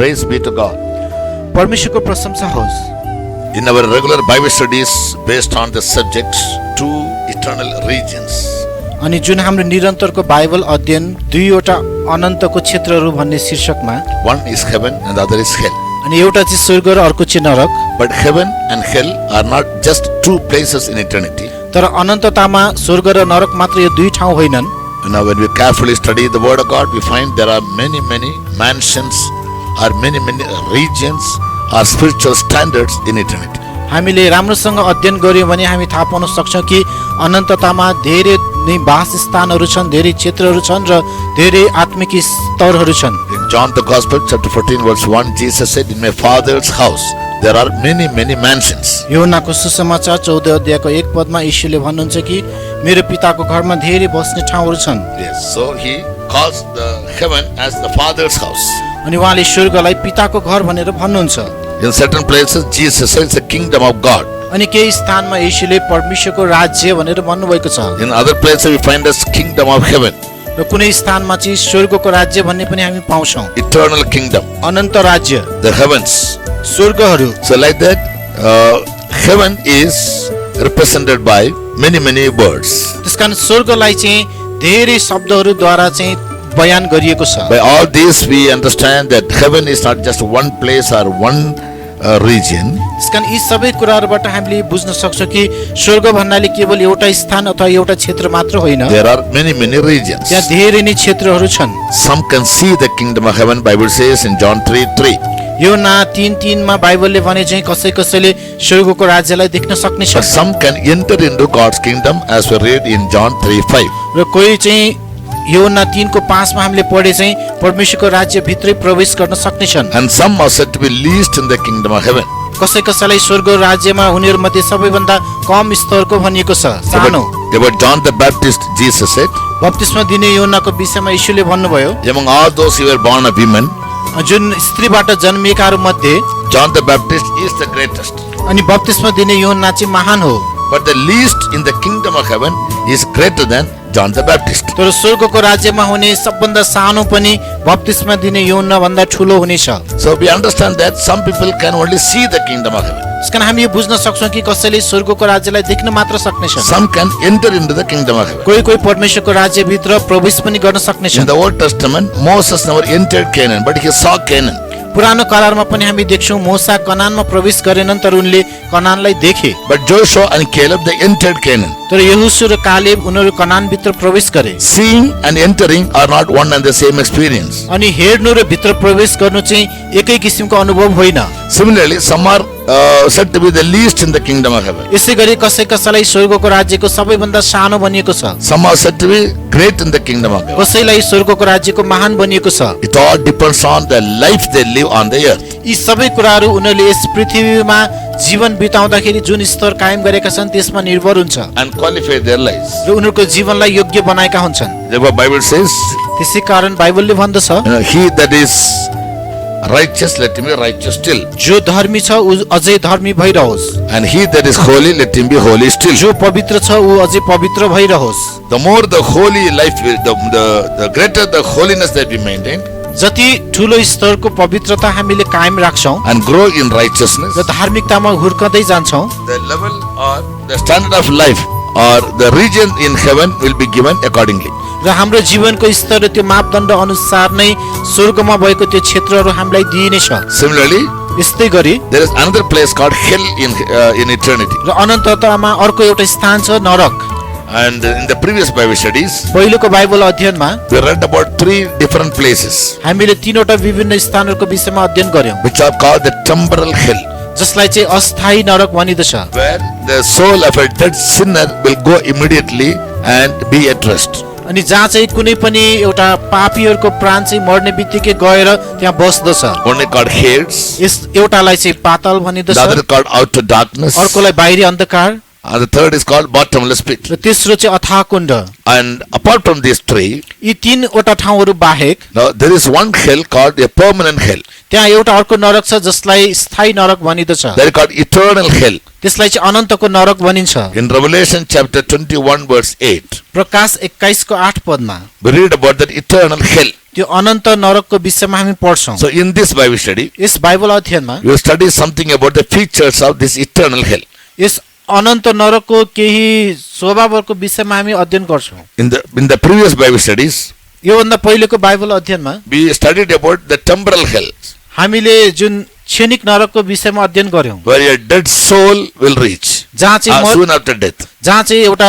Praise be to God. परमेश्वरको प्रशंसा होस्। In our regular Bible studies based on the subject two eternal regions. अनि जुन हाम्रो निरन्तरको बाइबल अध्ययन दुईवटा अनन्तको क्षेत्रहरू भन्ने शीर्षकमा One is heaven and the other is hell. अनि एउटा चाहिँ स्वर्ग र अर्को चाहिँ नरक। But heaven and hell are not just two places in eternity. तर अनन्ततामा स्वर्ग र नरक मात्र यो दुई ठाउँ होइनन्। Now when we carefully study the word of God, we find there are many mansions or many regions or spiritual standards in eternity. हामीले राम्रोसँग अध्ययन गर्यौं भने हामी थाहा पाउन सक्छौं कि अनन्ततामा धेरै नै वासस्थानहरू छन्, धेरै क्षेत्रहरू छन् र धेरै आत्मिक स्तरहरू छन्। In John the Gospel chapter 14 verse 1, Jesus said, "In my Father's house there are many mansions." यूहन्नाको सुसमाचार 14 अध्यायको 1 पदमा यीशुले भन्नुहुन्छ कि मेरो पिताको घरमा धेरै बस्ने ठाउँहरू छन्। Yes, so he calls the heaven as the Father's house. अनि उहाँले स्वर्गलाई पिताको घर भनेर भन्नुहुन्छ। In certain places Jesus says the kingdom of God. अनि केही स्थानमा यीशुले परमेश्वरको राज्य भनेर भन्नुभएको छ। In other places we find as kingdom of heaven. र कुनै स्थानमा चाहिँ स्वर्गको राज्य भन्ने पनि हामी पाउँछौं। Eternal kingdom. अनन्त राज्य, The heavens. स्वर्गहरू। So like that, heaven is represented by many words. त्यसकारण स्वर्गलाई चाहिँ धेरै शब्दहरूद्वारा चाहिँ बयान गरिएको छ। By all this we understand that heaven is not just one place or one region. त्यसकारण यी सबै कुराहरूबाट हामीले बुझ्न सक्छौं कि स्वर्ग भन्नाले केवल एउटा स्थान अथवा एउटा क्षेत्र मात्र होइन। There are many regions. त्यहाँ धेरै नै क्षेत्रहरू छन्। Some can see the kingdom of heaven, Bible says in John 3:3. यूहन्ना 3:3 मा बाइबलले भने चाहिँ कसैले स्वर्गको राज्यलाई देख्न सक्ने छ। But some can enter into God's kingdom as we read in John 3:5. र कोही चाहिँ यूहन्ना 3 को 5 मा हामीले पढे चाहिँ परमेश्वरको राज्य भित्रै प्रवेश गर्न सक्ने छन्। And some are said to be least in the kingdom of heaven. कसैलाई स्वर्ग राज्यमा हुनेहरु मध्ये सबैभन्दा कम स्तरको भनिएको छ, सानो। About John the Baptist, Jesus said, बप्तिस्मा दिने यूहन्नाको विषयमा यीशुले भन्नुभयो, among all those who were born of women, जुन स्त्रीबाट जन्मिएकाहरु मध्ये John the Baptist is the greatest. अनि बप्तिस्मा दिने यूहन्ना चाहिँ महान हो। But the least in the kingdom of heaven is greater than John the Baptist. तर स्वर्गको राज्यमा हुने सबभन्दा सानो पनि बप्तिस्मा दिने यूहन्ना भन्दा ठूलो हुनेछ। So we understand that some people can only see the kingdom of heaven. त्यसकारण हामी यो बुझ्न सक्छौं कि कसैले स्वर्गको राज्यलाई देख्न मात्र सक्नेछ। Some can enter into the kingdom of heaven. कोही परमेश्वरको राज्य भित्र प्रवेश पनि गर्न सक्नेछ। In the Old Testament, Moses never entered Canaan, but he saw Canaan. पुरानो करारमा पनि हामी देख्छौं मोसा कनानमा प्रवेश गरेनन् तर उनले कनानलाई देखे। But Joshua and Caleb, they entered Canaan. तर यहोशू र कालेब उनीहरु कनान भित्र प्रवेश गरे। Seeing and entering are not one and the same experience. अनि हेर्नु र भित्र प्रवेश गर्नु चाहिँ एकै किसिमको अनुभव होइन। Similarly, some are said to be the least in the kingdom of heaven. यसैगरी कसैलाई स्वर्गको राज्यको सबैभन्दा सानो भनिएको छ। Some are said to be great in the kingdom of heaven. कसैलाई स्वर्गको राज्यको महान भनिएको छ। It all depends on the life they live on the earth. यी सबै कुराहरू उनीहरूले यस पृथ्वीमा जीवन बिताउँदाखेरि जुन स्तर कायम गरेका छन् त्यसमा निर्भर हुन्छ And qualify their lives. र उनीहरूको जीवनलाई योग्य बनाएका हुन्छन्। Therefore, Bible says, त्यसै कारण बाइबलले भन्दछ, he that is righteous, let him be righteous still. जो धर्मी छ उ अझै धर्मी भइरहोस्, And he that is holy, let him be holy still. जो पवित्र छ उ अझै पवित्र भइरहोस्। The more the holy life, the greater the holiness that we maintain जति ठूलो स्तरको पवित्रता हामीले कायम राख्छौं and grow in righteousness, र धार्मिकतामा हुर्कदै जान्छौं, the level or the standard of life or the region in heaven will be given accordingly. र हाम्रो जीवनको स्तर र त्यो मापदण्ड अनुसार नै स्वर्गमा भएको त्यो क्षेत्रहरू हामीलाई दिइनेछ। Similarly, यस्तै गरी there is another place called hell in eternity. र अनन्ततामा अर्को एउटा स्थान छ नरक। And in the previous Bible studies, पहिलोको बाइबल अध्ययनमा we read about 3 different places हामीले तीनवटा विभिन्न स्थानहरूको विषयमा अध्ययन गर्यौं, which are called the temporal hell, जसलाई चाहिँ अस्थायी नरक भनिदछ, where the soul of a dead sinner will go immediately and be at rest. अनि जहाँ चाहिँ कुनै पनि एउटा पापीहरूको प्राण चाहिँ मर्ने बित्तिकै गएर त्यहाँ बस्दछ। One is called Hades, यस एउटालाई चाहिँ पाताल भनिदछ, the other is called outer darkness, अर्कोलाई बाहिरी अन्धकार and the third is called bottomless pit. र तेस्रो चाहिँ अथाह कुण्ड। And apart from these 3, यी तीनवटा ठाउँहरू बाहेक now there is one hell called a permanent hell. त्यहाँ एउटा अर्को नरक छ जसलाई स्थायी नरक भनिदछ That is called eternal hell. त्यसलाई चाहिँ अनन्तको नरक भनिन्छ In Revelation chapter 21 verse 8, प्रकाश 21 को 8 पदमा we read about that eternal hell. त्यो अनन्त नरकको विषयमा हामी पढ्छौं So in this Bible study, yes Bible अध्ययनमा we will study something about the features of this eternal hell. यस अनन्त नरकको केही स्वभावहरूको विषयमा हामी अध्ययन गर्छौं In the previous Bible studies, यो भन्दा पहिलेको बाइबल अध्ययनमा we studied about the temporal hell, हामीले जुन क्षणिक नरकको विषयमा अध्ययन गर्यौं where a dead soul will reach जहाँ चाहिँ soon after death, जहाँ चाहिँ एउटा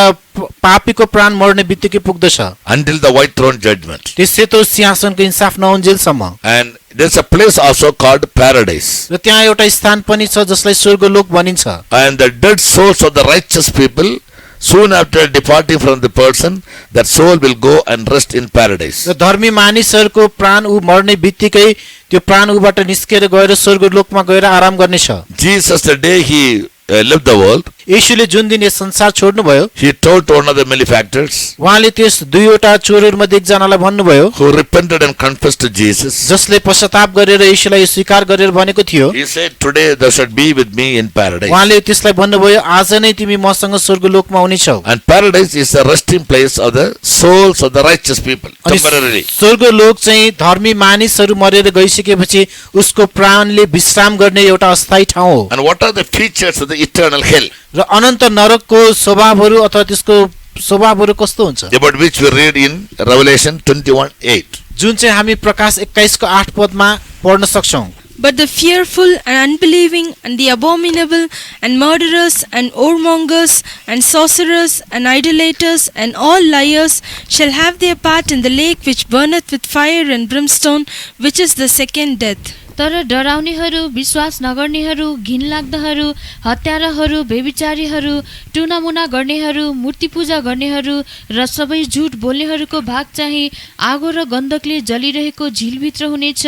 पापीको प्राण मर्ने बित्तिकै पुग्दछ until the white throne judgment. त्यो सेतो सिंहासनको इंसाफ नहुन्जेलसम्म And there's a place also called paradise. र त्यहाँ एउटा स्थान पनि छ जसलाई स्वर्गलोक भनिन्छ And the dead souls of the righteous people, soon after departing from the person, that soul will go and rest in paradise. र धर्मी मानिसहरूको प्राण उ मर्ने बित्तिकै त्यो प्राण उबाट निस्केर गएर स्वर्गलोकमा गएर आराम गर्नेछ Jesus, the day he left the world, येशूले जुन दिन यस संसार छोड्नुभयो he told to one of the malefactors उहाँले त्यस दुईवटा चोरहरूमध्ये एकजनालाई भन्नुभयो who repented and confessed to Jesus. जसले पश्चाताप गरेर येशूलाई स्वीकार गरेर भनेको थियो He said, "Today thou shalt be with me in paradise." उहाँले त्यसलाई भन्नुभयो आज नै तिमी मसँग स्वर्गलोकमा हुनेछौ And paradise is the resting place of the souls of the righteous people, अनि temporarily. स्वर्गलोक चाहिँ धर्मी मानिसहरू मरेर गइसकेपछि उसको प्राणले विश्राम गर्ने एउटा अस्थायी ठाउँ हो And what are the features of the eternal hell, र अनन्त नरकको स्वभावहरू अथवा त्यसको स्वभावहरू कस्तो हुन्छ about which we read in Revelation 21:8? जुन चाहिँ हामी प्रकाश 21 को 8 पदमा पढ्न सक्छौं But the fearful and unbelieving and the abominable and murderers and whoremongers and sorcerers and idolaters and all liars shall have their part in the lake which burneth with fire and brimstone, which is the second death. तर डराउनेहरू विश्वास नगर्नेहरू घिनलाग्दाहरू हत्याराहरू व्यभिचारीहरू टुनामुना गर्नेहरू मूर्ति पूजा गर्नेहरू र सबै झुट बोल्नेहरूको भाग चाहिँ आगो र गन्धकले जलिरहेको झिलभित्र हुनेछ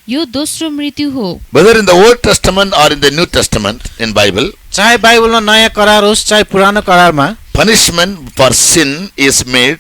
यो दोस्रो मृत्यु हो Whether in the Old Testament or in the New Testament in Bible, चाहे बाइबलमा नयाँ करार होस् चाहे पुरानो करारमा punishment for sin is made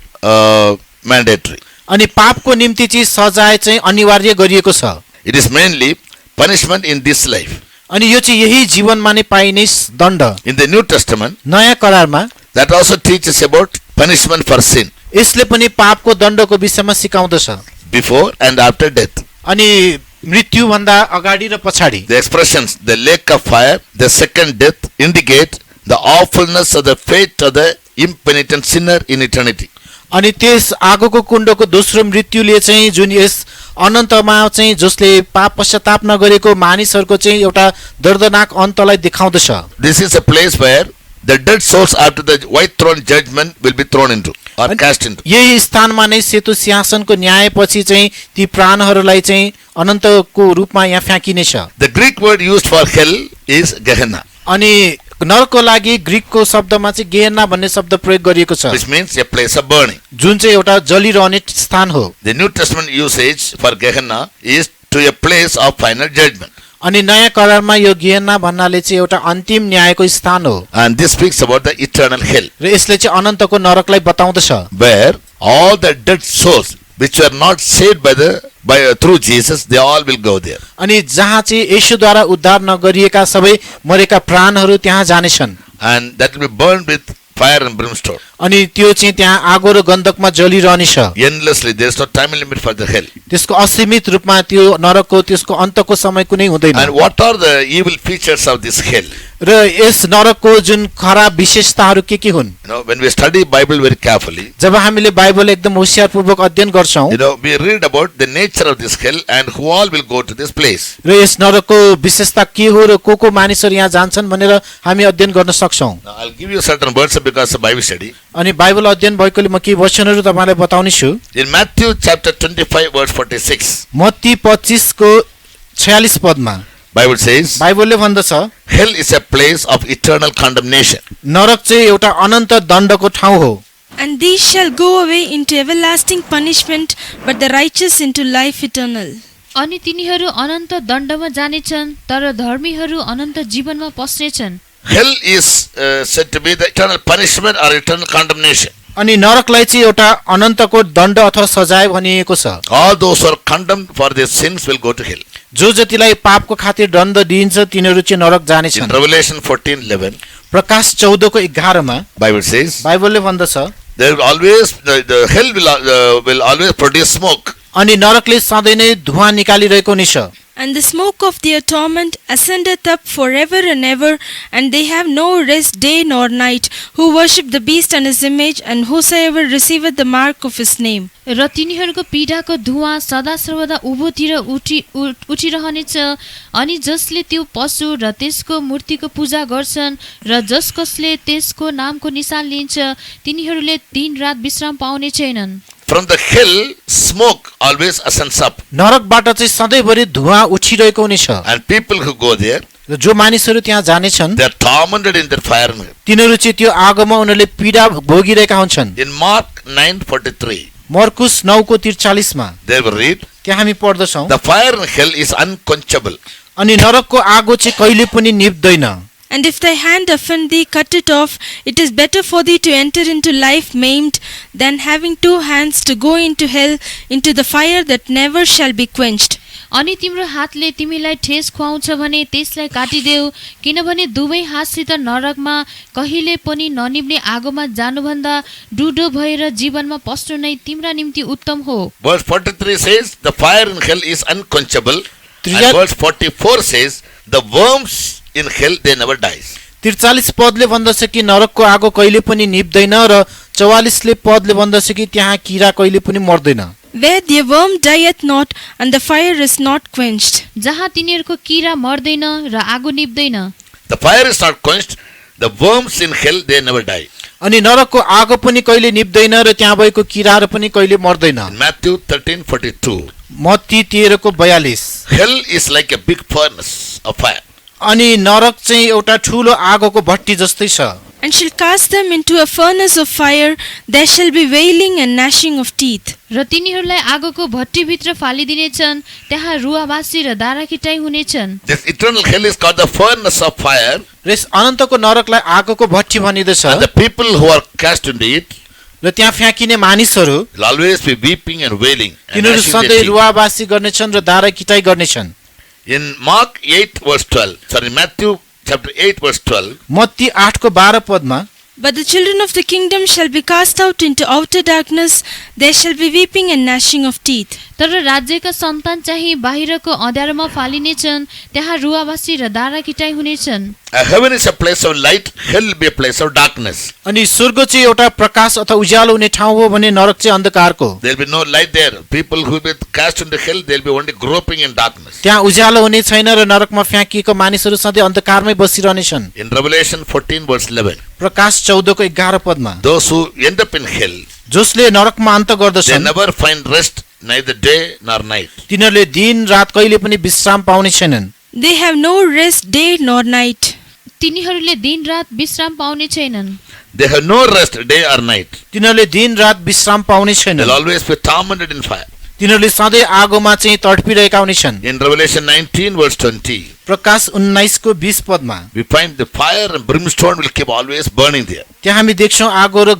mandatory. अनि पापको निम्ति चाहिँ सजाय चाहिँ अनिवार्य गरिएको छ It is mainly punishment in this life. अनि यो चाहिँ यही जीवनमा नै पाइने दण्ड In the New Testament, नयाँ करारमा that also teaches about punishment for sin यसले पनि पापको दण्डको विषयमा सिकाउँदछ before and after death. अनि मृत्यु भन्दा अगाडि र पछाडि The expressions, the lake of fire, the second death, indicate the awfulness of the fate of the impenitent sinner in eternity. अनि त्यस आगोको कुण्डको दोस्रो मृत्युले चाहिँ जुन यस अनन्तमा चाहिँ जसले पाप पश्चाताप नगरेको मानिसहरूको चाहिँ एउटा दर्दनाक अन्तलाई देखाउँदछ This is a place where the dead souls after the white throne judgment will be thrown into or cast into. यही स्थानमा नै सेतो सिंहासनको न्यायपछि चाहिँ ती प्राणहरूलाई चाहिँ अनन्तको रूपमा यहाँ फ्याँकिनेछ The Greek word used for hell is Gehenna, अनि नरकको लागि ग्रीकको शब्दमा चाहिँ गेहेन्ना भन्ने शब्द प्रयोग गरिएको छ which means a place of burning. जुन चाहिँ एउटा जलिरहने स्थान हो The New Testament usage for Gehenna is to a place of final judgment. अनि नयाँ करारमा यो गेहेन्ना भन्नाले चाहिँ एउटा अन्तिम न्यायको स्थान हो And this speaks about the eternal hell, र यसले चाहिँ अनन्तको नरकलाई बताउँदछ where all the dead souls which were not saved through Jesus, they all will go there. अनि जहाँ चाहिँ येशूद्वारा उद्धार नगरिएका सबै मरेका प्राणहरू त्यहाँ जानेछन् And that will be burned with fire and brimstone. अनि त्यो चाहिँ त्यहाँ आगो र गन्धकमा जलिरहनेछ Endlessly, there is no time limit for the hell. त्यसको असीमित रूपमा त्यो नरकको त्यसको अन्तको समय कुनै हुँदैन And what are the evil features of this hell? र यस नरकको जुन खराब विशेषताहरू के हुन् When we study Bible very carefully, जब हामीले बाइबल एकदम होशियारपूर्वक अध्ययन गर्छौं we read about the nature of this hell and who all will go to this place. र यस नरकको विशेषता के हो र को मानिसहरू यहाँ जान्छन् भनेर हामी अध्ययन गर्न सक्छौं Now, I'll give you certain verses because of Bible study. अनि बाइबल अध्ययन भएकोले म केही वचनहरू तपाईलाई बताउने छु In Matthew chapter 25 verse 46, Matthew 25 को 46 पदमा Bible says, बाइबलले भन्दछ hell is a place of eternal condemnation. नरक चाहिँ एउटा अनन्त दण्डको ठाउँ हो And these shall go away into everlasting punishment, but the righteous into life eternal. अनि तिनीहरू अनन्त दण्डमा जानेछन् तर धर्मीहरू अनन्त जीवनमा पस्नेछन् Hell is said to be the eternal punishment or eternal condemnation. अनि नरकलाई चाहिँ एउटा अनन्तको दण्ड अथवा सजाय भनिएको छ All those who are condemned for their sins will go to hell. जो जतिलाई पापको खातिर दण्ड दिइन्छ तिनीहरू चाहिँ नरक In जानेछन्। Revelation 14:11, प्रकाश 14:11 मा Bible says, बाइबलले भन्दछ there will always the hell will always produce smoke. अनि नरकले सधैँ नै धुवाँ निकालिरहेको हुनेछ। And the smoke of their torment ascendeth up forever and ever, and they have no rest day nor night, who worship the beast and his image, and whosoever receiveth the mark of his name. र तिनीहरूको पीडाको धुवाँ सदा सर्वदा उँभोतिर उठिरहनेछ। अनि जसले त्यो पशु र त्यसको मूर्तिको पूजा गर्छन् र जस कसले त्यसको नामको निशान लिन्छ तिनीहरूले दिन रात विश्राम पाउने छैनन्। From the hell, smoke always ascends up. नरकबाट चाहिँ सधैँभरि धुवाँ उठिरहेको हुनेछ And people who go there, र जो मानिसहरू त्यहाँ जानेछन् they are tormented in their fire. तिनीहरू चाहिँ त्यो आगोमा उनीहरूले पीडा भोगिरहेका हुन्छन्। In Mark 9:43, मर्कुस 9:43 मा they will read, त्यहाँ हामी पढ्दछौँ, the fire in hell is unquenchable. अनि नरकको आगो चाहिँ कहिले पनि निप्दैन। And if thy hand offend thee, cut it off. It is better for thee to enter into life maimed, than having two hands to go into hell, into the fire that never shall be quenched. अनि तिम्रो हातले तिमीलाई ठेस खुवाउँछ भने त्यसलाई काटिदेऊ, किनभने दुवै हातसित नरकमा कहिले पनि ननिब्ने आगोमा जानुभन्दा डुडो भएर जीवनमा पस्नु नै तिम्रा निम्ति उत्तम हो। Verse 43 says, the fire in hell is unquenchable. And Triya- verse 44 says, the worms in hell, they never dies. 43 पदले भन्दछ कि नरकको आगो कहिले पनि निप्दैन र 44ले पदले भन्दछ कि त्यहाँ किरा कहिले पनि मर्दैन। Where their worm dieth not, and the fire is not quenched. जहाँ तिनीहरूको किरा मर्दैन र आगो निप्दैन। The fire is not quenched. The worms in hell, they never die. अनि नरकको आगो पनि कहिले निप्दैन र त्यहाँ भएको किराहरू पनि कहिले मर्दैन। In Matthew 13:42, Matthew 13:42 hell is like a big furnace of fire. अनि नरक चाहिँ एउटा ठूलो आगोको भट्टी जस्तै छ। And shall cast them into a furnace of fire, there shall be wailing and gnashing of teeth. र तिनीहरूलाई आगोको भट्टीभित्र फालिदिनेछन्, त्यहाँ रुवाबासी र दाराकिटाइ हुनेछन्। This eternal hell is called the furnace of fire. र यस अनन्तको नरकलाई आगोको भट्टी भनिँदछ And the people who are cast into it र त्यहाँ फ्याँकिने मानिसहरू will always be weeping and wailing. And तिनीहरू gnashing their सधैँ teeth. रुवाबासी गर्नेछन् र दाराकिटाइ गर्नेछन्। In Mark 8:12, sorry, Matthew chapter 8:12, Matthew 8:12 पदमा But the children of the kingdom shall be cast out into outer darkness, there shall be weeping and gnashing of teeth. तर राज्यका सन्तान चाहिँ बाहिरको अँध्यारोमा फालिनेछन्, त्यहाँ रुवाबासी र दाराकिटाइ हुनेछन्। heaven is a place of light, hell will be a place of darkness. अनि स्वर्ग चाहिँ एउटा प्रकाश अथवा उज्यालो हुने ठाउँ हो भने नरक चाहिँ अन्धकारको। There will be no light there. People who will be cast into hell, they will be only groping in darkness. त्यहाँ उज्यालो हुने छैन र नरकमा फ्याँकिएको मानिसहरू सधैँ अन्धकारमै बसिरहनेछन्। In Revelation 14:11, प्रकाश 14:11 पदमा those who end up in hell, जसले नरकमा अन्त they गर्दछन् never find rest, neither day nor night. तिनीहरूले दिन रात कहिले पनि विश्राम पाउने छैनन्। They have no rest day nor night. तिनीहरूले दिन रात विश्राम पाउने छैनन्। They have no rest day or night. तिनीहरूले दिन रात विश्राम पाउने They'll छैनन्। always be tormented in fire. तिनीहरूले सधैँ आगोमा चाहिँ तडपिरहेका हुनेछन्। In Revelation 19:20, प्रकाश 19:20 पदमा we find the fire and brimstone will keep always burning there. त्यहाँ हामी देख्छौँ आगो र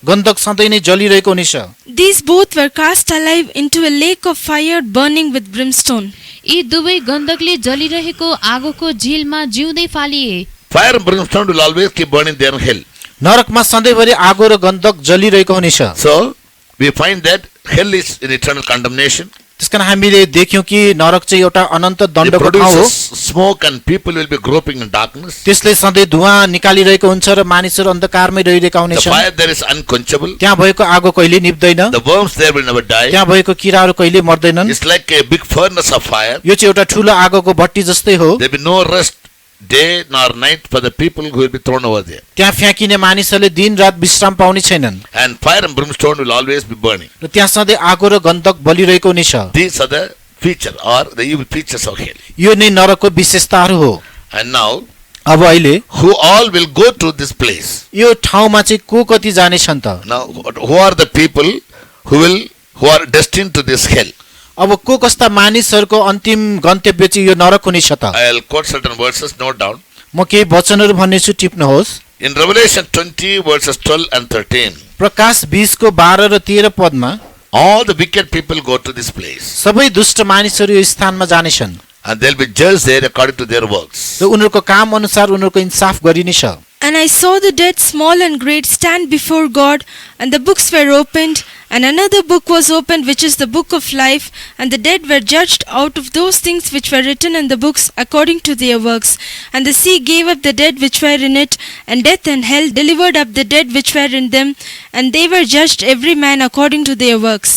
गन्धक सधैँ नै जलिरहेको हुनेछ। These both were cast alive into a lake of fire burning with brimstone. यी दुवै गन्धकले जलिरहेको आगोको झिलमा जिउँदै फालिए। Fire and brimstone will always keep burning there in hell. नरकमा सधैँभरि आगो र गन्धक जलिरहेको हुनेछ। So, we find that hell is in eternal condemnation. त्यसकारण हामीले देख्यौँ कि नरक चाहिँ एउटा अनन्त It दण्डको ठाउँ हो। produces smoke and people will be groping in darkness. त्यसले सधैँ धुवाँ निकालिरहेको हुन्छ र मानिसहरू अन्धकारमै रहिरहेका The हुनेछन्। fire there is unquenchable. त्यहाँ भएको आगो कहिले निप्दैन। The worms there will never die. त्यहाँ भएको किराहरू कहिले मर्दैनन्। It's like a big furnace of fire. यो चाहिँ एउटा ठुलो आगोको भट्टी जस्तै हो। There will be no rest day nor night for the people who will be thrown over there. त्यहाँ फ्याँकिने मानिसहरूले दिन रात विश्राम पाउने छैनन् And fire and brimstone will always be burning. र त्यहाँ सधैँ आगो र गन्धक बलिरहेको हुनेछ। These are the feature or the evil features of hell. यो नै नरकको विशेषताहरू हो। And now, अब अहिले who all will go to this place? यो ठाउँमा चाहिँ को कति जानेछन् त? Now, who are the people who are destined to this hell? अब को कस्ता मानिसहरूको अन्तिम गन्तव्य चाहिँ यो नरक हुनेछ त? I'll quote certain verses, note down. म केही वचनहरू भन्नेछु, टिप्नुहोस्। In Revelation 20 verses 12 and 13, प्रकाश 20:12 र 13 पदमा All the wicked people go to this place. सबै दुष्ट मानिसहरू यो स्थानमा जानेछन् And they'll be judged there according to their works. र उनीहरूको काम अनुसार उनीहरूको इन्साफ गरिनेछ And I saw the dead, small and great, stand before God, and the books were opened, and another book was opened, which is the book of life, and the dead were judged out of those things which were written in the books according to their works. And the sea gave up the dead which were in it, and death and hell delivered up the dead which were in them, and they were judged every man according to their works.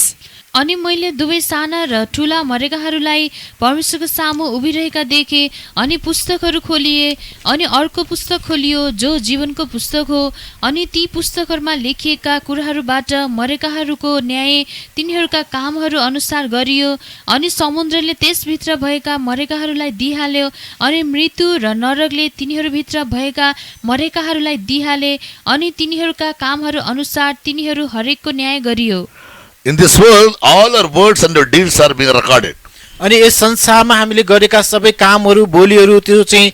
अनि मैले दुवै साना र ठुला मरेकाहरूलाई परमेश्वरको सामु उभिरहेका देखे अनि पुस्तकहरू खोलिए अनि अर्को पुस्तक खोलियो जो जीवनको पुस्तक हो अनि ती पुस्तकहरूमा लेखिएका कुराहरूबाट मरेकाहरूको न्याय तिनीहरूका कामहरू अनुसार गरियो अनि समुद्रले त्यसभित्र भएका मरेकाहरूलाई दिइहाल्यो अनि मृत्यु र नरकले तिनीहरूभित्र भएका मरेकाहरूलाई दिइहाले अनि तिनीहरूका कामहरू अनुसार तिनीहरू हरेकको न्याय गरियो In this world, all our words and our deeds are being recorded. अनि यस संसारमा हामीले गरेका सबै कामहरू बोलीहरू त्यो चाहिँ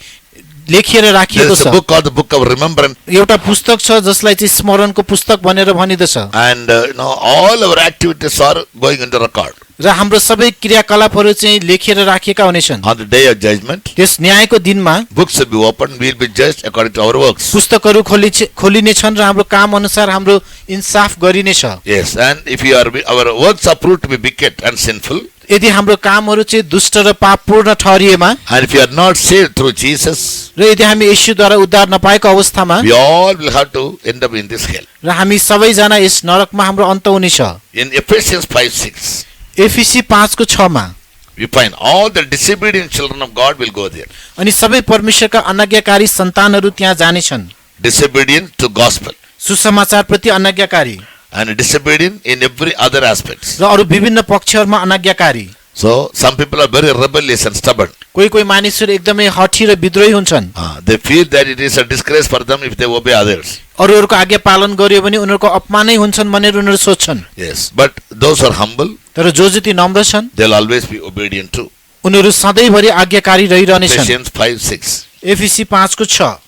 लेखिएर There राखिएको is a छ book called the Book of Remembrance, एउटा पुस्तक छ जसलाई चाहिँ स्मरणको पुस्तक भनेर भनिदछ and all our activities are going into record. र हाम्रो सबै क्रियाकलापहरू चाहिँ लेखेर राखिएका हुनेछन् On the day of judgment, त्यस न्यायको दिनमा books will be opened. We will be judged according to our works. पुस्तकहरू खोलिनेछन् र हाम्रो काम अनुसार हाम्रो इन्साफ गरिनेछ Yes, and if our works are proved to be wicked and sinful, यदि हाम्रो कामहरू चाहिँ दुष्ट र पापपूर्ण ठहरिएमा and if you are not saved through Jesus, र यदि हामी येशूद्वारा उद्धार नपाएको अवस्थामा we all will have to end up in this hell. र हामी सबैजना यस नरकमा हाम्रो अन्त हुनेछ In Ephesians 5:6, एफिसी 5:6 we find all the disobedient children of God will go there. अनि सबै परमेश्वरका अनाज्ञाकारी सन्तानहरू त्यहाँ जानेछन् Disobedient to gospel सुसमाचार प्रति अनाज्ञाकारी and disobedient in every other aspects. र अरू विभिन्न पक्षहरूमा अनाज्ञाकारी So some people are very rebellious and stubborn. कोही मानिसहरू एकदमै हठी र विद्रोही हुन्छन् They feel that it is a disgrace for them if they obey others. अरूहरूको आज्ञा पालन गर्यो भने उनीहरूको अपमानै हुन्छन् भनेर उनीहरू सोच्छन् Yes, but those who are humble, तर जो जति नम्र छन् they'll always be obedient too. उनीहरू सधैँभरि आज्ञाकारी रहिरहनेछन् Ephesians 5:6. एफिसी 5:6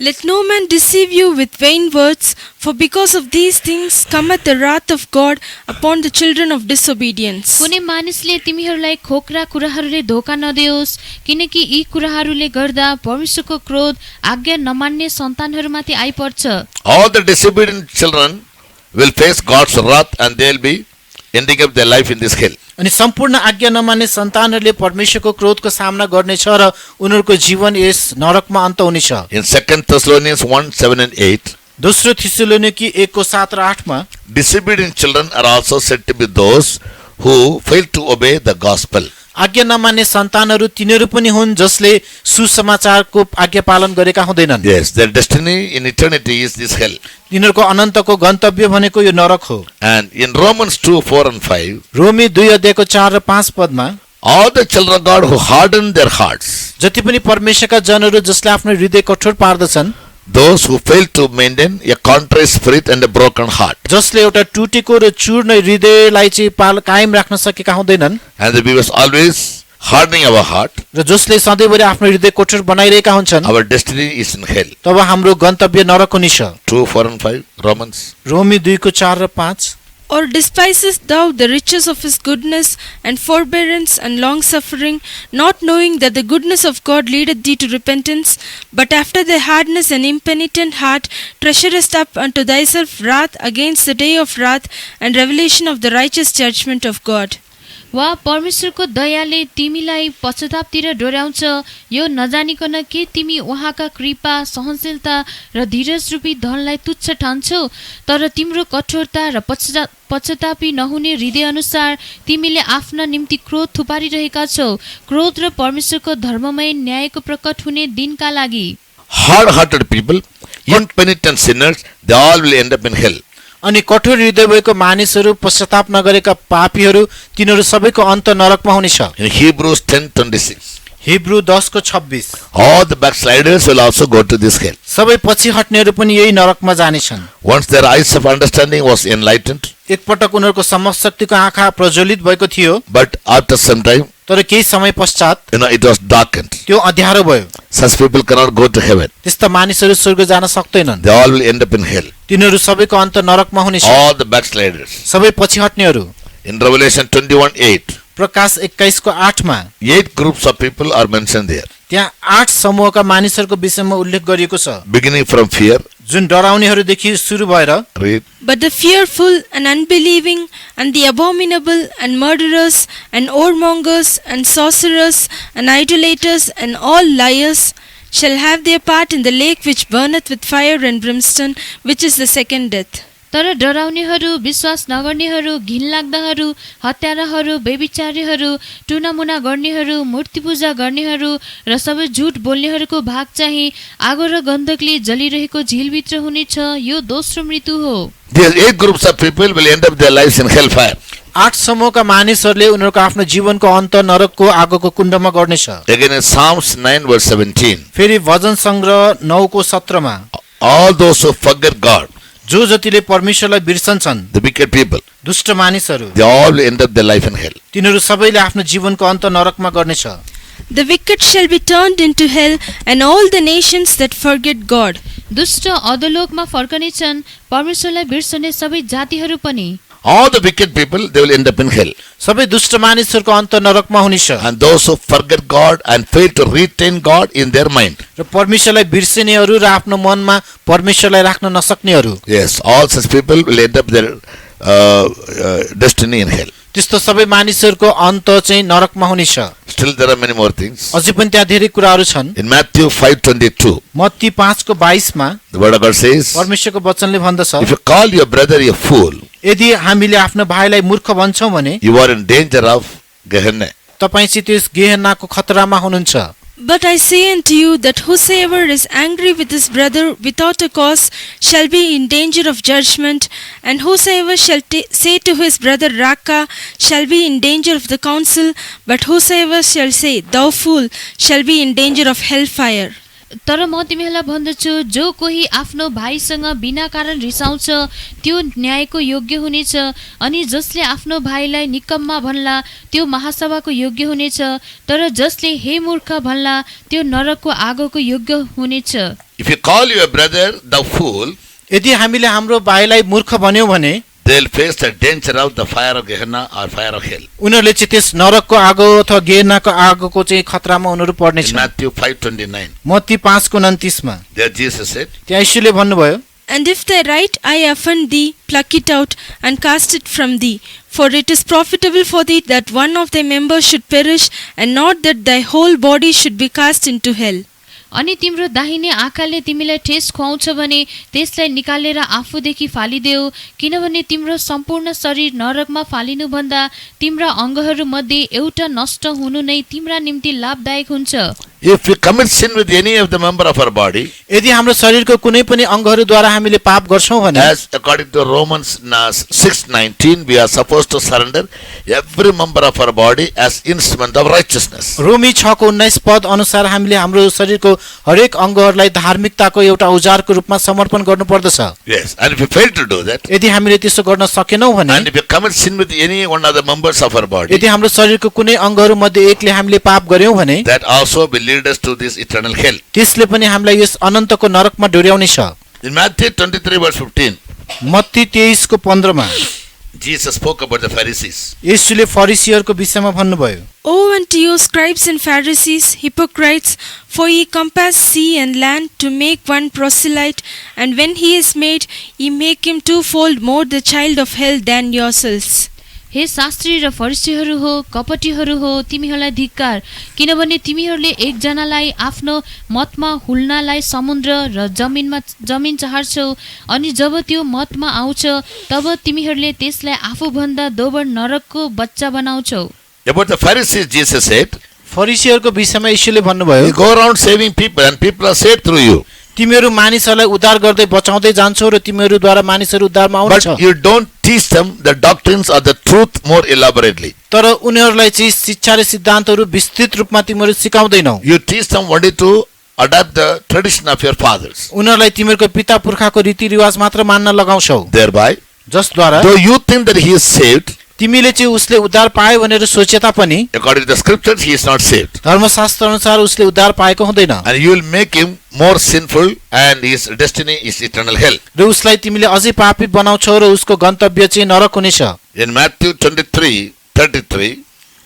Let no man deceive you with vain words, for because of these things cometh the wrath of God upon the children of disobedience. कुनै मानिसले तिमीहरूलाई खोक्रा कुराहरूले धोका नदेओस् किनकि यी कुराहरूले गर्दा परमेश्वरको क्रोध आज्ञा नमान्ने सन्तानहरूमाथि आइपर्छ All the disobedient children will face God's wrath and they'll be ending up their life in this hell. अनि सम्पूर्ण आज्ञा नमान्ने सन्तानहरूले परमेश्वरको क्रोधको सामना गर्नेछ र उनीहरूको जीवन यस नरकमा अन्त हुनेछ In 2 Thessalonians 1:7-8, दोस्रो थिस्सलुनिकी 1:7-8 disobedient children are also said to be those who fail to obey the gospel. आज्ञा नमान्ने सन्तानहरू तिनीहरू पनि हुन् जसले सुसमाचारको आज्ञा पालन गरेका हुँदैनन् Yes, their destiny in eternity is this hell. तिनीहरूको अनन्तको गन्तव्य भनेको यो नरक हो And in Romans 2:4-5, रोमी 2:4 र 5 पदमा all the children of God who harden their hearts, जति पनि परमेश्वरका जनहरू जसले आफ्नो हृदय कठोर पार्दछन् those who fail to maintain a contrite spirit and a broken heart, जसले एउटा टुटेको र चूर्ण हृदयलाई चाहिँ कायम राख्न सकेका हुँदैनन् and we was always hardening our heart, र जसले सधैँभरि आफ्नो हृदय कठोर बनाइरहेका हुन्छन् our destiny is in hell. तब हाम्रो गन्तव्य नरक हुनेछ 2:4-5 Romans. रोमी 2:4 र 5 Or despisest thou the riches of his goodness and forbearance and long suffering, not knowing that the goodness of God leadeth thee to repentance, but after thy hardness and impenitent heart treasurest up unto thyself wrath against the day of wrath and revelation of the righteous judgment of God. वा परमेश्वरको दयाले तिमीलाई पश्चातापतिर डोर्याउँछ यो नजानिकन के तिमी उहाँका कृपा सहनशीलता र धीरज रूपी धनलाई तुच्छ ठान्छौ तर तिम्रो कठोरता र पश्चातापी नहुने हृदय अनुसार तिमीले आफ्ना निम्ति क्रोध थुपारिरहेका छौ क्रोध र परमेश्वरको धर्ममय न्यायको प्रकट हुने दिनका लागि Hard-hearted people, impenitent sinners, they all will end up in hell. अनि कठोर हृदय भएको मानिसहरू पश्चाताप नगरेका पापीहरू तिनीहरू सबैको अन्त नरकमा हुनेछ In Hebrews 10:26, Hebrew 10:26 all the backsliders will also go to this hell. सबै पछि हट्नेहरू पनि यही नरकमा जानेछन् Once their eyes of understanding was enlightened, एकपटक उनीहरूको समशक्तिको आँखा प्रज्वलित भएको थियो but after some time, तर केही समय पश्चात it was darkened. त्यो अँध्यारो भयो। Such people cannot go to heaven. त्यस्ता मानिसहरू स्वर्ग जान सक्दैनन्। They all will end up in hell. तिनीहरू सबैको अन्त नरकमा हुनेछ। All the backsliders. सबै पछि हट्नेहरू। In Revelation 21:8, प्रकाश 21 को 8 मा 8 groups of people are mentioned there. त्यहाँ 8 समूहका मानिसहरूको विषयमा उल्लेख गरिएको छ। Beginning from fear. जुन डराउनेहरूदेखि सुरु भएर Read. But the fearful and unbelieving and the abominable and murderers and whoremongers and sorcerers and idolaters and all liars shall have their part in the lake which burneth with fire and brimstone, which is the second death. तर डराउनेहरू, विश्वास नगर्नेहरू, घिनलाग्दाहरू, हत्याराहरू, व्यभिचारीहरू, टुनामुना गर्नेहरू, मूर्तिपूजा गर्नेहरू र सबै झुट बोल्नेहरूको भाग चाहिँ आगो र गन्धकले जलिरहेको झिलभित्र हुनेछ। यो दोस्रो मृत्यु हो। These 8 groups of people will end up their lives in hellfire. 8 समूहका मानिसहरूले उनीहरूको आफ्नो जीवनको अन्त नरकको आगोको कुण्डमा गर्नेछ। Again in Psalms 9:17. फेरि भजन संग्रह 9 को 17 मा All those who forget God, जो जतिले परमेश्वरलाई बिर्सन्छन्, the wicked people, दुष्ट मानिसहरू, they all will end up their life in hell. तिनीहरू सबैले आफ्नो जीवनको अन्त नरकमा गर्नेछ। The wicked shall be turned into hell, and all the nations that forget God. दुष्ट अधोलोकमा फर्कनेछन्, परमेश्वरलाई बिर्सने सबै जातिहरू पनि। All the wicked people, they will end up in hell. सबै दुष्ट मानिसहरूको अन्त नरकमा हुनेछ। And those who forget God and fail to retain God in their mind. र परमेश्वरलाई बिर्सिनेहरू र आफ्नो मनमा परमेश्वरलाई राख्न नसक्नेहरू, Yes, all such people will end up their destiny in hell. त्यस्तो सबै मानिसहरूको अन्त चाहिँ नरकमा हुनेछ। Still there are many more things. अझै पनि त्यहाँ धेरै कुराहरू छन्। In Matthew 5:22, मत्ती 5 को 22 मा the word of God says, परमेश्वरको वचनले भन्दछ, if you call your brother a fool, यदि हामीले आफ्नो भाइलाई मूर्ख भन्छौं भने you are in danger of Gehenna. तपाई चाहिँ त्यस गेहनाको खतरामा हुनुहुन्छ। But I say unto you that whosoever is angry with his brother without a cause shall be in danger of judgment, and whosoever shall say to his brother Raka shall be in danger of the council, but whosoever shall say thou fool shall be in danger of hellfire. तर म तिमीहरूलाई भन्दछु, जो कोही आफ्नो भाइसँग बिना कारण रिसाउँछ त्यो न्यायको योग्य हुनेछ, अनि जसले आफ्नो भाइलाई निकम्मा भन्ला त्यो महासभाको योग्य हुनेछ, तर जसले हे मूर्ख भन्ला त्यो नरकको आगोको योग्य हुनेछ। If you call your brother the fool, यदि हामीले हाम्रो भाइलाई मूर्ख भन्यौं भने they will face the danger of the fire of Gehenna or fire of hell. उनीहरूले चाहिँ त्यस नरकको आगो अथवा गेहनाको आगोको चाहिँ खतरामा उनीहरू In पर्नेछन्। Matthew 5:29, मत्ती 5 को 29 मा there Jesus said, त्यहाँ यीशुले भन्नुभयो, And if thy right eye offend thee, pluck it out, and cast it from thee. For it is profitable for thee that one of thy members should perish, and not that thy whole body should be cast into hell. अनि तिम्रो दाहिने आँखाले तिमीलाई ठेस खुवाउँछ भने त्यसलाई निकालेर आफूदेखि फालिदेऊ, किनभने तिम्रो सम्पूर्ण शरीर नरकमा फालिनुभन्दा तिम्रा अङ्गहरू मध्ये एउटा नष्ट हुनु नै तिम्रा निम्ति लाभदायक हुन्छ। if we commit sin with any of the member of our body, यदि हाम्रो शरीरको कुनै पनि अङ्गहरूद्वारा हामीले पाप गर्छौं भने as according to Romans 6:19, we are supposed to surrender every member of our body as instrument of righteousness. रोमी 6 को 19 पद अनुसार हामीले हाम्रो शरीरको हरेक अङ्गहरूलाई धार्मिकताको एउटा औजारको रूपमा समर्पण गर्नुपर्दछ। Yes, and if you fail to do that, यदि हामीले त्यसो गर्न सकेनौं भने, and if you commit sin with any one of the members of our body, यदि हाम्रो शरीरको कुनै अङ्गहरू मध्ये एकले हामीले पाप गर्यौं भने that also will lead us to this eternal hell. त्यसले पनि हामीलाई यस अनन्तको नरकमा डोर्याउनेछ। In Matthew 23:15, मत्ती 23 को 15 मा Jesus spoke about the Pharisees. यीशुले फरिसीहरूको विषयमा भन्नुभयो, Woe unto you, scribes and Pharisees, hypocrites, for ye compass sea and land to make one proselyte, and when he is made, ye make him twofold more the child of hell than yourselves. हे शास्त्री र फरिसीहरू हो, कपटीहरू हो, तिमीहरूलाई धिक्कार, किनभने तिमीहरूले एकजनालाई आफ्नो मतमा हुल्नालाई समुद्र र जमिन चाहन्छौ, अनि जब त्यो मतमा आउँछ तब तिमीहरूले त्यसलाई आफूभन्दा दोब्बर नरकको बच्चा बनाउँछौ। About the Pharisees, Jesus said, फरिसीहरूको विषयमा यीशुले भन्नुभयो, you go around saving people and people are saved through you. तिमीहरू मानिसहरूलाई उद्धार गर्दै बचाउँदै जान्छौ र तिमीहरूद्वारा मानिसहरू उद्धारमा आउँछ, But you don't teach them the doctrines or the truth more elaborately. तर उनीहरूलाई चाहिँ शिक्षा र सिद्धान्तहरू विस्तृत रूपमा तिमीहरू सिकाउँदैनौ। You teach them only to adapt the tradition of your fathers. उनीहरूलाई तिमीहरूको पिता पुर्खाको रीतिरिवाज मात्र मान्न लगाउँछौ, Thereby, जसद्वारा though you think that he is saved, तिमीले चाहिँ उसले उद्धार पायो भनेर सोचे तापनि according to the scriptures, he is not saved. धर्मशास्त्र अनुसार उसले उद्धार पाएको हुँदैन And you will make him more sinful, and his destiny is eternal hell. र उसलाई तिमीले अझै पापी बनाउँछौ र उसको गन्तव्य चाहिँ नरक हुनेछ। In Matthew 23:33,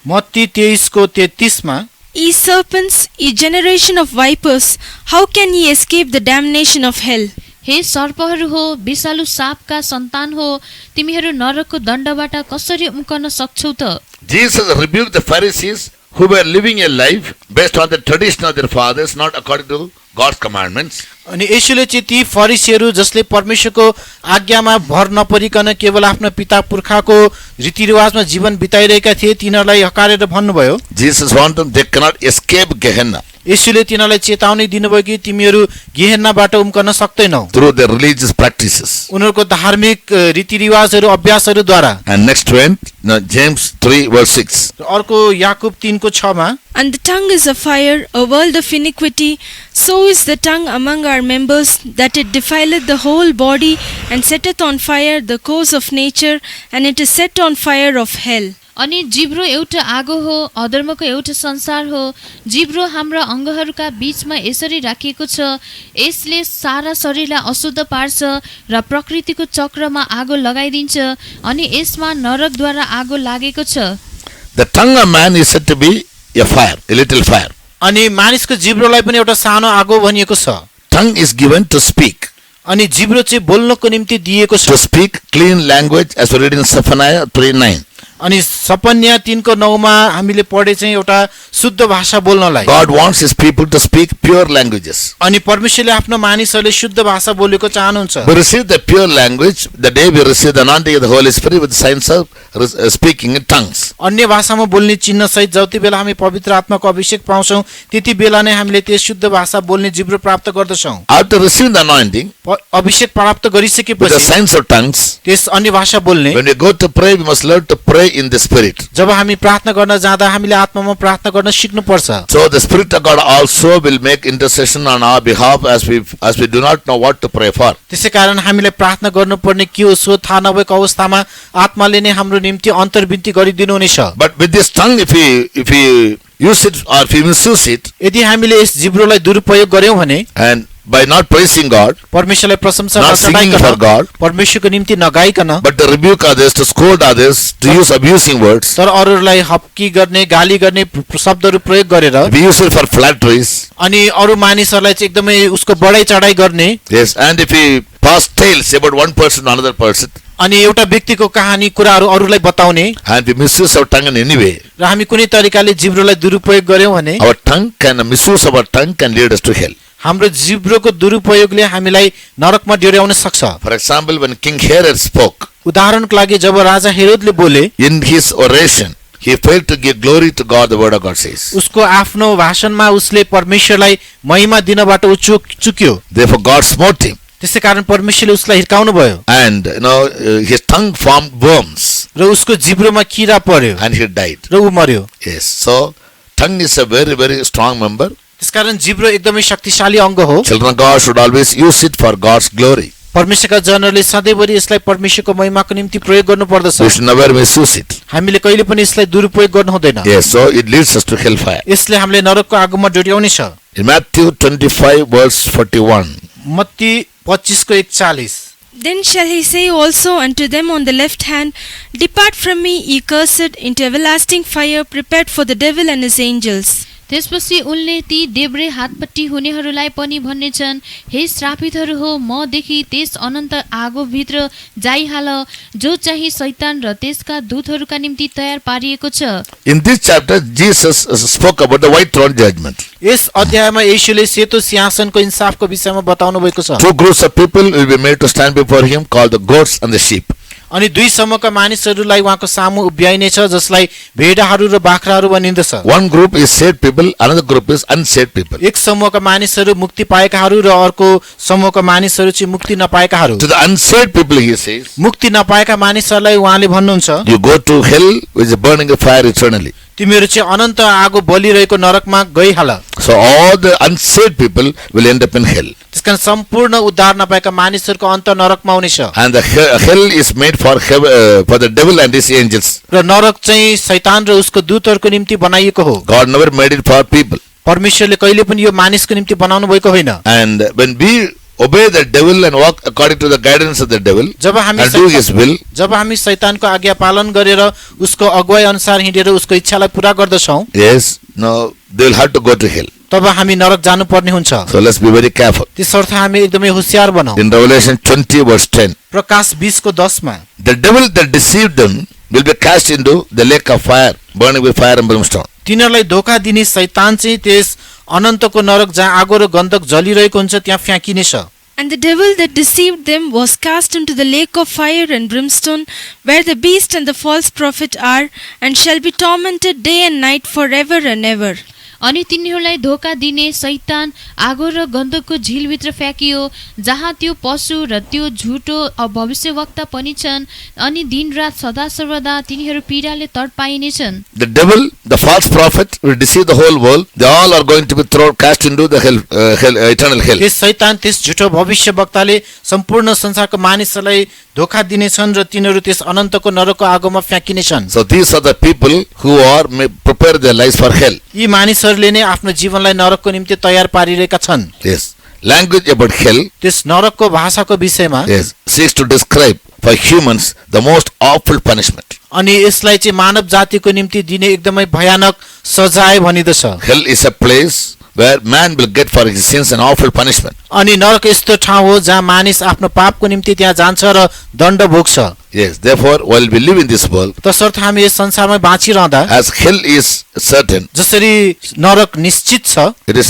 मत्ती 23:33 मा Ye serpents, ye generation of vipers, how can ye escape the damnation of hell? हे सर्पहरू हो, विषालु सापका सन्तान हो, तिमीहरू नरकको दण्डबाट कसरी उम्कन सक्छौ त? Jesus rebuked the Pharisees who were living a life based on the tradition of their fathers, not according to God's commandments. अनि यसुले चाहिँ ती फरिसीहरू जसले परमेश्वरको आज्ञामा भर नपरिकन केवल आफ्नो पिता पुर्खाको रीतिरिवाजमा जीवन बिताइरहेका थिए तिनीहरूलाई हकारेर भन्नुभयो। Jesus warned them they cannot escape Gehenna यसुले तिनीहरूलाई चेतावनी दिनुभयो कि तिमीहरू गेहेन्नाबाट उम्कन सक्दैनौ through their religious practices. उनीहरूको धार्मिक रीतिरिवाजहरू अभ्यासहरूद्वारा। And next went James 3:6. अर्को याकुब 3:6 मा And the tongue is a fire, a world of iniquity. So is the tongue among our members, that it defileth the whole body, and setteth on fire the course of nature, and it is set on fire of hell. अनि जिब्रो एउटा आगो हो, अधर्मको एउटा संसार हो। जिब्रो हाम्रा अङ्गहरूका बीचमा यसरी राखिएको छ, यसले सारा शरीरलाई अशुद्ध पार्छ र प्रकृतिको चक्रमा आगो लगाइदिन्छ, अनि यसमा नरकद्वारा आगो लागेको छ। The tongue of man is said to be a fire, a little fire. अनि मानिसको जिब्रोलाई पनि एउटा सानो आगो भनिएको छ। Tongue is given to speak. अनि जिब्रो चाहिँ बोल्नको निम्ति दिएको छ। To speak clean language, as we read in Zephaniah 3:9. अनि सपन्या 3:9 मा हामीले पढे चाहिँ एउटा शुद्ध भाषा बोल्नलाई। God wants his people to speak pure languages. अनि परमेश्वरले आफ्नो मानिसहरूले शुद्ध भाषा बोलेको चाहनुहुन्छ। We receive the pure language the day we receive the anointing of the Holy Spirit with the signs of speaking in tongues. अन्य भाषामा बोल्ने चिन्ह सहित जति बेला हामी पवित्र आत्माको अभिषेक पाउँछौं त्यति बेला नै हामीले त्यस शुद्ध भाषा बोल्ने जिब्रो प्राप्त गर्दछौं। After receiving the anointing अभिषेक प्राप्त with the गरिसकेपछि signs of tongues, त्यस अन्य भाषा बोल्ने when we go to pray, we must learn to pray in the Spirit. जब हामी प्रार्थना गर्न जाँदा हामीले आत्मामा प्रार्थना गर्न सिक्नुपर्छ। So the Spirit of God also will make intercession on our behalf as we do not know what to pray for. त्यसैकारण हामीलाई प्रार्थना गर्नुपर्ने के हो सो थाहा नभएको अवस्थामा आत्माले नै हाम्रो निम्ति अन्तर्विन्ती गरिदिनु हुनेछ। But with this tongue, if we use it or if we misuse it, यदि हामीले यस जिब्रोलाई दुरुपयोग गर्यौं भने and by not praising God, परमेश्वरलाई प्रशंसा not singing for God, परमेश्वरको निम्ति नगाइकन but to rebuke others, to scold others, to use abusing words, तर अरूलाई हप्की गर्ने गाली गर्ने शब्दहरू प्रयोग गरेर if we use it for flatteries, अनि अरू मानिसहरूलाई चाहिँ एकदमै उसको बढाइ चढाइ गर्ने yes, and if we pass tales about one person to another person, अनि एउटा व्यक्तिको कहानी कुराहरू अरूलाई बताउने and we misuse our tongue in any way, र हामी कुनै तरिकाले जिब्रोलाई दुरुपयोग गर्यौं भने our misuse of our tongue can lead us to hell. हाम्रो जिब्रोको दुरुपयोगले हामीलाई नरकमा डेर्याउन सक्छ। For example, when King Herod spoke, उदाहरणको लागि जब राजा हेरोदले बोले in his oration, he failed to give glory to God, the word of God says. उसको आफ्नो भाषणमा उसले परमेश्वरलाई महिमा दिनबाट चुक्यो। Therefore God smote him, त्यसैकारण परमेश्वरले उसलाई हिर्काउनु भयो and his tongue formed worms, र उसको जिब्रोमा किरा पर्यो and he died. र ऊ मर्यो। Yes, so tongue is a very, very strong member. त्यसकारण जिब्रो एकदमै शक्तिशाली अंग हो। Children of God should always use it for God's glory. परमेश्वरका जनहरूले सधैँभरि यसलाई परमेश्वरको महिमाको निम्ति प्रयोग गर्नु पर्दछ। We should never misuse it. हामीले कहिले पनि यसलाई दुरुपयोग गर्नु हुँदैन। Yes, so it leads us to hellfire. यसले हामीले नरकको आगोमा डोर्याउनेछ। In Matthew 25:41, Matthew 25:41 Then shall he say also unto them on the left hand, Depart from me, ye cursed, into everlasting fire, prepared for the devil and his angels. त्यसपछि उनले ती देब्रे हातपट्टि हुनेहरूलाई पनि भन्नेछन्, हे श्रापितहरू हो, मदेखि त्यस अनन्त आगोभित्र जाइहाल, जो चाहिँ शैतान र त्यसका दूतहरूका निम्ति तयार पारिएको छ। in this chapter, Jesus spoke about the white throne judgment. यस अध्यायमा येशूले सेतो सिंहासनको इन्साफको विषयमा बताउनु भएको छ। Two groups of people will be made to stand before him, called the goats and the sheep. अनि दुई समूहका मानिसहरूलाई उहाँको सामु उभ्याइनेछ जसलाई भेडाहरू र बाख्राहरू भनिन्दछ। One group is saved people, another group is unsaved people. एक समूहका मानिसहरू मुक्ति पाएकाहरू र अर्को समूहका मानिसहरू चाहिँ मुक्ति नपाएकाहरू। To the unsaved people, he says, मुक्ति नपाएका मानिसहरूलाई उहाँले भन्नुहुन्छ, you go to hell which is burning a fire eternally. तिमीहरू चाहिँ अनन्त आगो बलिरहेको नरकमा गइहाल। So all the unsaved people will end up in hell. त्यसकारण सम्पूर्ण उद्धार नपाएका मानिसहरूको अन्त नरकमा हुनेछ And the hell is made for the devil and his angels. र नरक चाहिँ शैतान र उसको दूतहरूको निम्ति बनाइएको हो God never made it for people. परमेश्वरले कहिले पनि यो मानिसको निम्ति बनाउनु भएको होइन And when we obey the devil and walk according to the guidance of the devil जब हामी and do his will, जब हामी शैतानको आज्ञा पालन गरेर उसको अगुवाई अनुसार हिँडेर उसको इच्छालाई पूरा गर्दछौं yes, no, they will have to go to hell. तब हामी नरक जानुपर्ने हुन्छ So let's be very careful. त्यसर्थ हामी एकदमै होशियार बनौं In Revelation 20 verse 10, प्रकाश 20 को 10 मा the devil that deceived them will be cast into the lake of fire, burning with fire and brimstone. तिनीहरूलाई धोका दिने शैतान चाहिँ त्यस अनन्तको नरक जहाँ आगो र गन्धक जलिरहेको हुन्छ त्यहाँ फ्याँकिनेछ And the devil that deceived them was cast into the lake of fire and brimstone, where the beast and the false prophet are, and shall be tormented day and night forever and ever. अनि तिनीहरूलाई धोका दिने शैतान आगो र गन्धकको झिलभित्र फ्याँकियो जहाँ त्यो पशु र त्यो झुटो भविष्यवक्ता पनि छन् अनि दिनरात सदा सर्वदा तिनीहरू पीडाले तडपाइनेछन् The devil, the false prophet will deceive the whole world. They all are going to be cast into the eternal hell. त्यस शैतान त्यस झुटो भविष्यवक्ताले सम्पूर्ण संसारको मानिसहरूलाई धोका दिनेछन् र तिनीहरू त्यस अनन्तको नरकको आगोमा फ्याँकिनेछन् So these are the people who are prepare their lives for hell. यी मानिसहरूले नै आफ्नो जीवनलाई नरकको निम्ति तयार पारिरहेका छन् Yes. Language about hell, त्यस नरकको भाषाको विषयमा yes, seeks to describe for humans the most awful punishment. अनि यसलाई चाहिँ मानव जातिको निम्ति दिने एकदमै भयानक सजाय भनिदछ Hell is a place where man will get for his sins an awful punishment. अनि नरक यस्तो ठाउँ हो जहाँ मानिस आफ्नो पापको निम्ति त्यहाँ जान्छ र दण्ड भोग्छ Yes, therefore, while we live in this world, तसर्थ हामी यस संसारमा बाँचिरहँदा as hell is certain, जसरी नरक निश्चित छ it is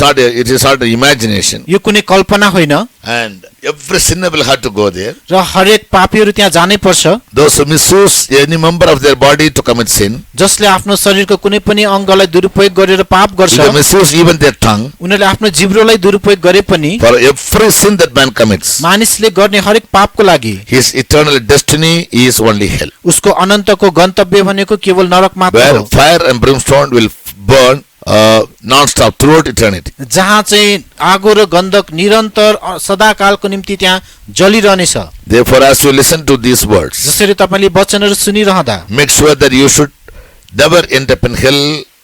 not an imagination, यो कुनै कल्पना होइन and every sinner will have to go there. र हरेक पापीहरू त्यहाँ जानै पर्छ Those who misuse any member of their body to commit sin, जसले आफ्नो शरीरको कुनै पनि अङ्गलाई दुरुपयोग गरेर पाप गर्छ they misuse even their tongue. उनीहरूले आफ्नो जिब्रोलाई दुरुपयोग गरे पनि For every sin that man commits, मानिसले गर्ने हरेक पापको लागि his eternal destiny is only hell, उसको अनन्तको गन्तव्य भनेको केवल नरक मात्र where हो fire and brimstone will burn non-stop throughout eternity. जहाँ चाहिँ आगो र गन्धक निरन्तर सदाकालको निम्ति त्यहाँ जलिरहनेछ Therefore, as you listen to these words, जसरी तपाईले वचनहरू सुनिरहँदा make sure that you should never end up in hell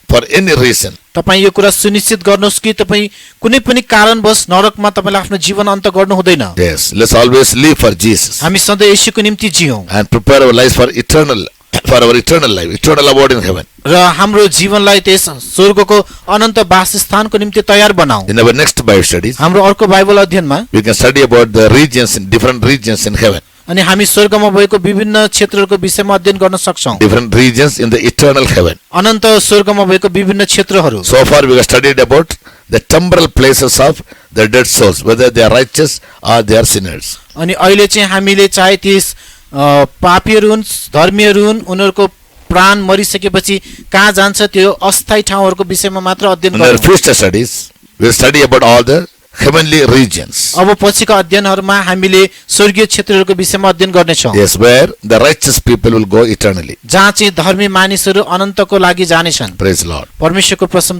for any reason. तपाई यो कुरा सुनिश्चित गर्नुहोस् कि तपाई कुनै पनि कारणवश नरकमा तपाईले आफ्नो जीवन अन्त गर्नु हुँदैन Yes, let's always live for Jesus हामी सधैँ येशूको निम्ति जियौं and prepare our lives for our eternal life, eternal abode in heaven. र हाम्रो जीवनलाई त्यस स्वर्गको अनन्त वासस्थानको निम्ति तयार बनाऊ In our next Bible studies, हाम्रो अर्को बाइबल अध्ययनमा we can study about the regions in different regions in heaven, अनि हामी स्वर्गमा भएको विभिन्न क्षेत्रहरूको विषयमा अध्ययन गर्न सक्छौं different regions in the eternal heaven. अनन्त स्वर्गमा भएको विभिन्न क्षेत्रहरू So far, we have studied about the temporal places of the dead souls, whether they are righteous or they are sinners. अनि अहिले चाहिँ हामीले चाहे त्यस पापीहरू हुन् धर्मीहरू हुन् उनीहरूको प्राण मरिसकेपछि कहाँ जान्छ त्यो अस्थायी ठाउँहरूको विषयमा मात्र अध्ययन In our गर्छौं future studies, we will study about all the heavenly regions. अब पछिका अध्ययनहरूमा हामीले स्वर्गीय क्षेत्रहरूको विषयमा अध्ययन गर्नेछौं Yes, where the righteous people will go eternally. जहाँ चाहिँ धर्मी मानिसहरू अनन्तको लागि जानेछन् Praise the Lord. परमेश्वरको प्रशंसा